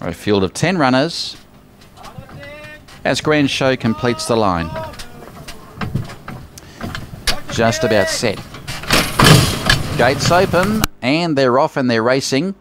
A field of 10 runners as Grand Show completes the line. Just about set. Gates open and they're off and they're racing.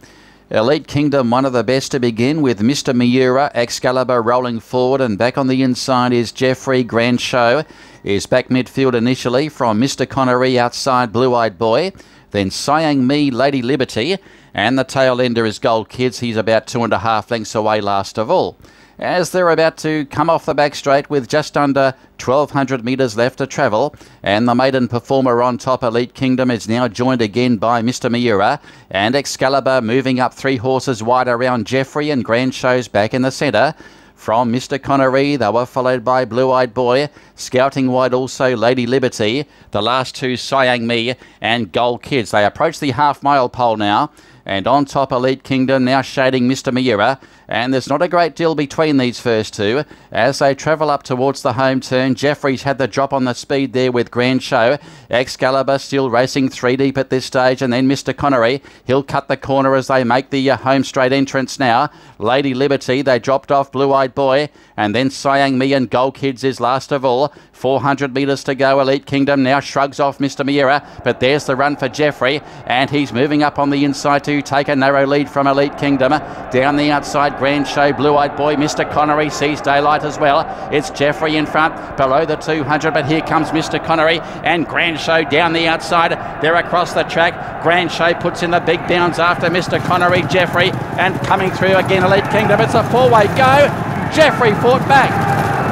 Elite Kingdom, one of the best to begin, with Mr. Miura, Excalibur rolling forward, and back on the inside is Jeffrey. Grand Show is back midfield initially from Mr. Connery outside Blue Eyed Boy, then Siang Me, Lady Liberty, and the tail ender is Gold Kids. He's about 2.5 lengths away last of all, as they're about to come off the back straight with just under 1,200 metres left to travel. And the maiden performer on top, Elite Kingdom, is now joined again by Mr. Miura, and Excalibur moving up 3 horses wide around Jeffrey, and Grand Show's back in the centre. From Mr. Connery, they were followed by Blue Eyed Boy, scouting wide also Lady Liberty, the last 2 Siang Me and Gold Kids. They approach the half-mile pole now, and on top Elite Kingdom now shading Mr. Miura, and there's not a great deal between these first 2 as they travel up towards the home turn. Jeffrey's had the drop on the speed there with Grand Show. Excalibur still racing 3 deep at this stage, and then Mr. Connery, he'll cut the corner as they make the home straight entrance now. Lady Liberty, they dropped off Blue Eyed Boy, and then Siang Me and Gold Kids is last of all. 400 metres to go. Elite Kingdom now shrugs off Mr. Miura, but there's the run for Jeffrey, and he's moving up on the inside to take a narrow lead from Elite Kingdom. Down the outside, Grand Show, Blue Eyed Boy, Mr. Connery sees daylight as well. It's Jeffrey in front, below the 200, but here comes Mr. Connery and Grand Show down the outside. They're across the track. Grand Show puts in the big bounds after Mr. Connery, Jeffrey, and coming through again Elite Kingdom. It's a 4-way go. Jeffrey fought back.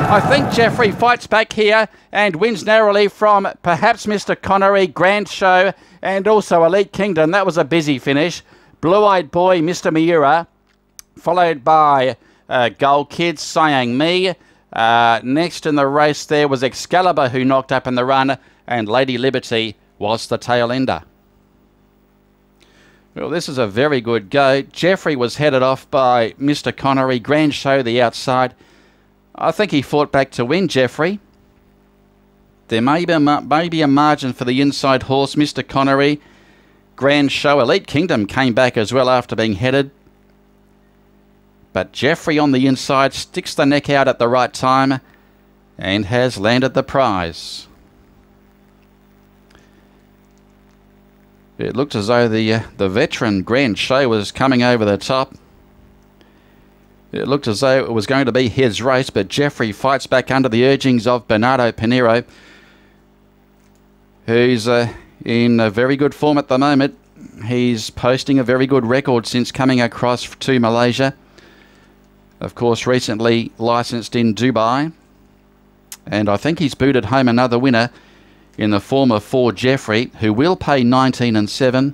I think Jeffrey fights back here and wins narrowly from perhaps Mr. Connery, Grand Show, and also Elite Kingdom. That was a busy finish. Blue Eyed Boy, Mr. Miura, followed by Gold Kids, Siang Me. Next in the race there was Excalibur, who knocked up in the run, and Lady Liberty was the tail ender. Well, this is a very good go. Jeffrey was headed off by Mr. Connery. Grand Show the outside. I think he fought back to win, Jeffrey. There may be a margin for the inside horse, Mr. Connery. Grand Show, Elite Kingdom came back as well after being headed. But Jeffrey on the inside sticks the neck out at the right time and has landed the prize. It looked as though the veteran Grand Show was coming over the top. It looked as though it was going to be his race, but Jeffrey fights back under the urgings of Bernardo Pinheiro, who's in a very good form at the moment. He's posting a very good record since coming across to Malaysia. Of course, recently licensed in Dubai. And I think he's booted home another winner in the form of 4 Jeffrey, who will pay 19 and 7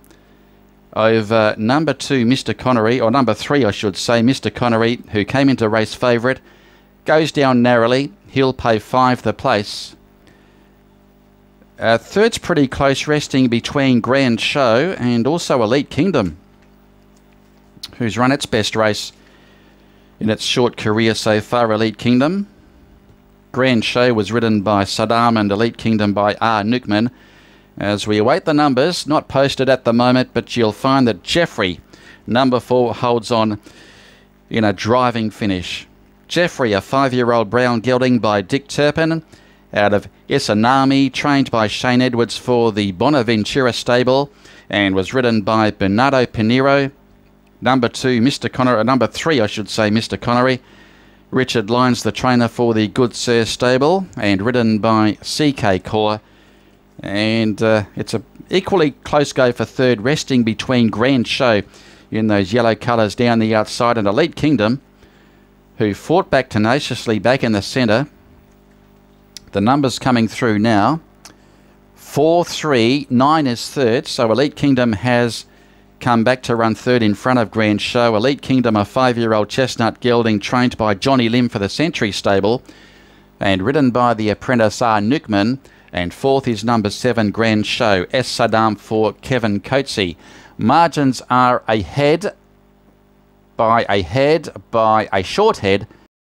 over number 2, Mr. Connery, or number 3, I should say, Mr. Connery, who came into race favourite. Goes down narrowly. He'll pay 5 the place. Third's pretty close, resting between Grand Show and also Elite Kingdom, who's run its best race in its short career so far. Elite Kingdom. Grand Show was ridden by Saddam and Elite Kingdom by R. Nukman. As we await the numbers, not posted at the moment, but you'll find that Jeffrey, number 4, holds on in a driving finish. Jeffrey, a 5-year-old brown gelding by Dick Turpin, out of Isanami, trained by Shane Edwards for the Bonaventura stable, and was ridden by Bernardo Pinheiro. Number 2, Mr. Connery, number 3, I should say, Mr. Connery. Richard Lyons, the trainer for the Good Sir stable, and ridden by CK Core. And it's a equally close go for third, resting between Grand Show in those yellow colours down the outside, and Elite Kingdom, who fought back tenaciously back in the centre. The numbers coming through now. 4, 3, 9 is third, so Elite Kingdom has come back to run third in front of Grand Show. Elite Kingdom, a 5-year-old chestnut gelding trained by Johnny Lim for the Century stable and ridden by the apprentice R. Nukman. And fourth is number 7, Grand Show, S. Saddam for Kevin Coatsey. Margins are ahead by a short head